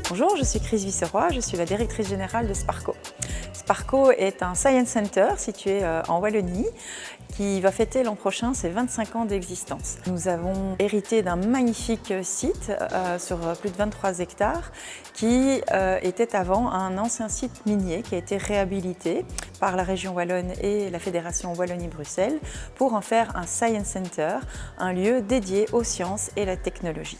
Bonjour, je suis Chris Visseroy, je suis la directrice générale de Sparco. Sparco est un Science Center situé en Wallonie qui va fêter l'an prochain ses 25 ans d'existence. Nous avons hérité d'un magnifique site sur plus de 23 hectares qui était avant un ancien site minier qui a été réhabilité par la région Wallonne et la Fédération Wallonie-Bruxelles pour en faire un Science Center, un lieu dédié aux sciences et la technologie.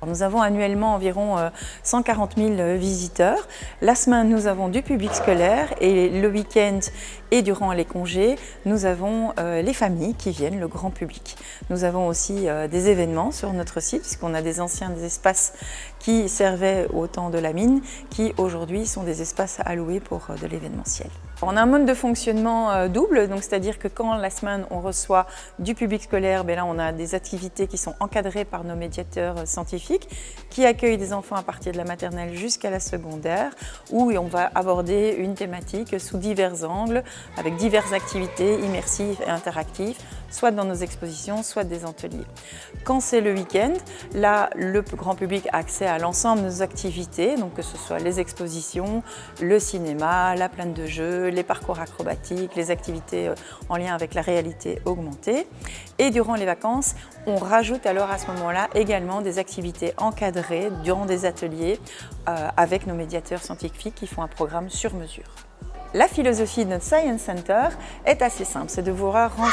Nous avons annuellement environ 140 000 visiteurs. La semaine, nous avons du public scolaire et le week-end et durant les congés, nous avons les familles qui viennent, le grand public. Nous avons aussi des événements sur notre site puisqu'on a des anciens espaces qui servaient au temps de la mine qui aujourd'hui sont des espaces alloués pour de l'événementiel. On a un mode de fonctionnement double, donc c'est-à-dire que quand la semaine on reçoit du public scolaire, là on a des activités qui sont encadrées par nos médiateurs scientifiques qui accueillent des enfants à partir de la maternelle jusqu'à la secondaire où on va aborder une thématique sous divers angles avec diverses activités immersives et interactives, soit dans nos expositions, soit des ateliers. Quand c'est le week-end, là le grand public a accès à l'ensemble de nos activités, donc que ce soit les expositions, le cinéma, la plaine de jeux, les parcours acrobatiques, les activités en lien avec la réalité augmentée. Et durant les vacances, on rajoute alors à ce moment-là également des activités encadrées durant des ateliers avec nos médiateurs scientifiques qui font un programme sur mesure. La philosophie de notre Science Center est assez simple, c'est de vouloir rendre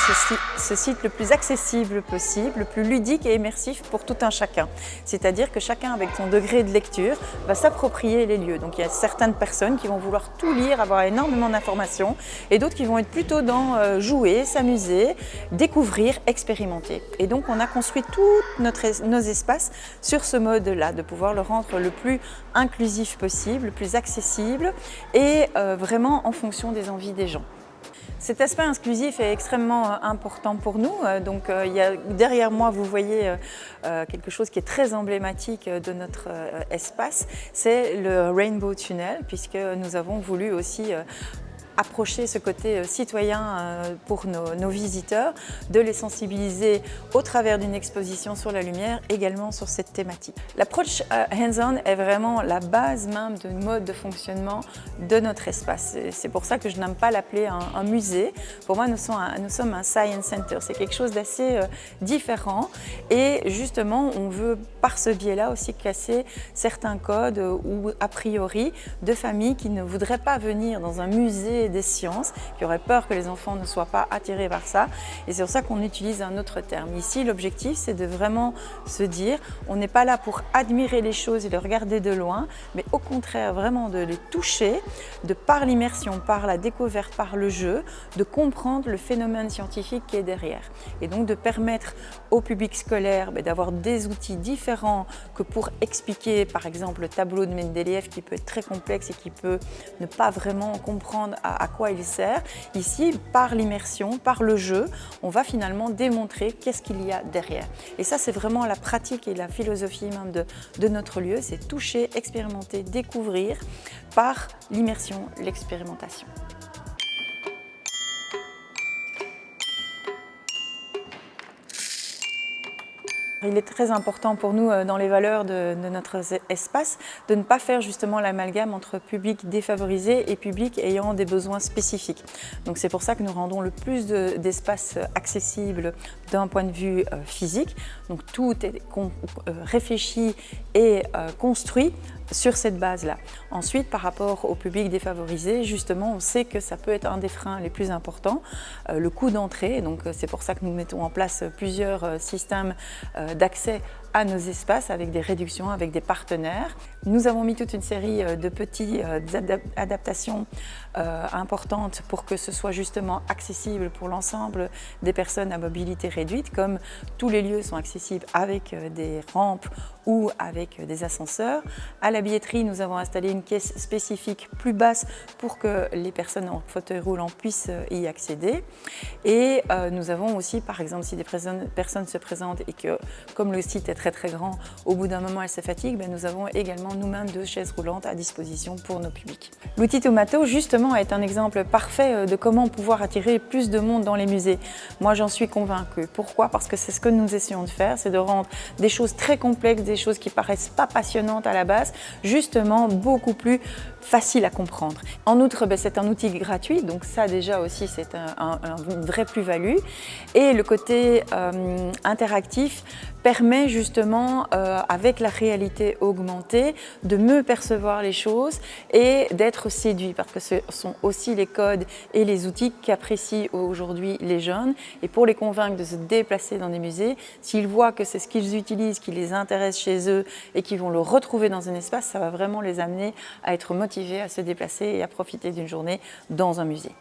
ce site le plus accessible possible, le plus ludique et immersif pour tout un chacun. C'est-à-dire que chacun avec son degré de lecture va s'approprier les lieux. Donc il y a certaines personnes qui vont vouloir tout lire, avoir énormément d'informations et d'autres qui vont être plutôt dans jouer, s'amuser, découvrir, expérimenter. Et donc on a construit tous nos espaces sur ce mode-là, de pouvoir le rendre le plus inclusif possible, le plus accessible et vraiment en fonction des envies des gens. Cet aspect inclusif est extrêmement important pour nous. Donc, derrière moi, vous voyez quelque chose qui est très emblématique de notre espace, c'est le Rainbow Tunnel, puisque nous avons voulu aussi approcher ce côté citoyen pour nos visiteurs, de les au travers d'une exposition sur la lumière, également sur cette thématique. L'approche hands-on est vraiment la base même du mode de fonctionnement de notre espace. C'est pour ça que je n'aime pas l'appeler un musée. Pour moi, nous sommes un Science Center. C'est quelque chose d'assez différent et justement, on veut par ce biais-là aussi casser certains codes ou a priori de familles qui ne voudraient pas venir dans un musée des sciences, qui auraient peur que les enfants ne soient pas attirés par ça. Et c'est pour ça qu'on utilise un autre terme. Ici, l'objectif, c'est de vraiment se dire, on n'est pas là pour admirer les choses et les regarder de loin, mais au contraire, vraiment de les toucher, de par l'immersion, par la découverte, par le jeu, de comprendre le phénomène scientifique qui est derrière. Et donc de permettre au public scolaire d'avoir des outils différents que pour expliquer, par exemple, le tableau de Mendeleïev qui peut être très complexe et qui peut ne pas vraiment comprendre à quoi il sert. Ici, par l'immersion, par le jeu, on va finalement démontrer qu'est-ce qu'il y a derrière. Et ça, c'est vraiment la pratique et la philosophie même de notre lieu, c'est toucher, expérimenter, découvrir par l'immersion, l'expérimentation. Il est très important pour nous, dans les valeurs de notre espace, de ne pas faire justement l'amalgame entre public défavorisé et public ayant des besoins spécifiques. Donc c'est pour ça que nous rendons le plus d'espaces accessibles d'un point de vue physique. Donc tout est réfléchi et construit sur cette base-là. Ensuite, par rapport au public défavorisé, justement, on sait que ça peut être un des freins les plus importants, le coût d'entrée. Donc c'est pour ça que nous mettons en place plusieurs systèmes d'accès à nos espaces avec des réductions, avec des partenaires. Nous avons mis toute une série de petites adaptations importantes pour que ce soit justement accessible pour l'ensemble des personnes à mobilité réduite, comme tous les lieux sont accessibles avec des rampes ou avec des ascenseurs. À la billetterie, nous avons installé une caisse spécifique plus basse pour que les personnes en fauteuil roulant puissent y accéder. Et nous avons aussi, par exemple, si des personnes se présentent et que, comme le site est très grand, au bout d'un moment elle se fatigue, nous avons également nous-mêmes 2 chaises roulantes à disposition pour nos publics. L'outil Tomato justement est un exemple parfait de comment pouvoir attirer plus de monde dans les musées. Moi j'en suis convaincue. Pourquoi? Parce que c'est ce que nous essayons de faire, c'est de rendre des choses très complexes, des choses qui paraissent pas passionnantes à la base, justement beaucoup plus faciles à comprendre. En outre, c'est un outil gratuit, donc ça déjà aussi c'est une vraie plus-value. Et le côté interactif permet justement, avec la réalité augmentée, de mieux percevoir les choses et d'être séduit, parce que ce sont aussi les codes et les outils qu'apprécient aujourd'hui les jeunes. Et pour les convaincre de se déplacer dans des musées, s'ils voient que c'est ce qu'ils utilisent, qui les intéresse chez eux et qu'ils vont le retrouver dans un espace, ça va vraiment les amener à être motivés à se déplacer et à profiter d'une journée dans un musée.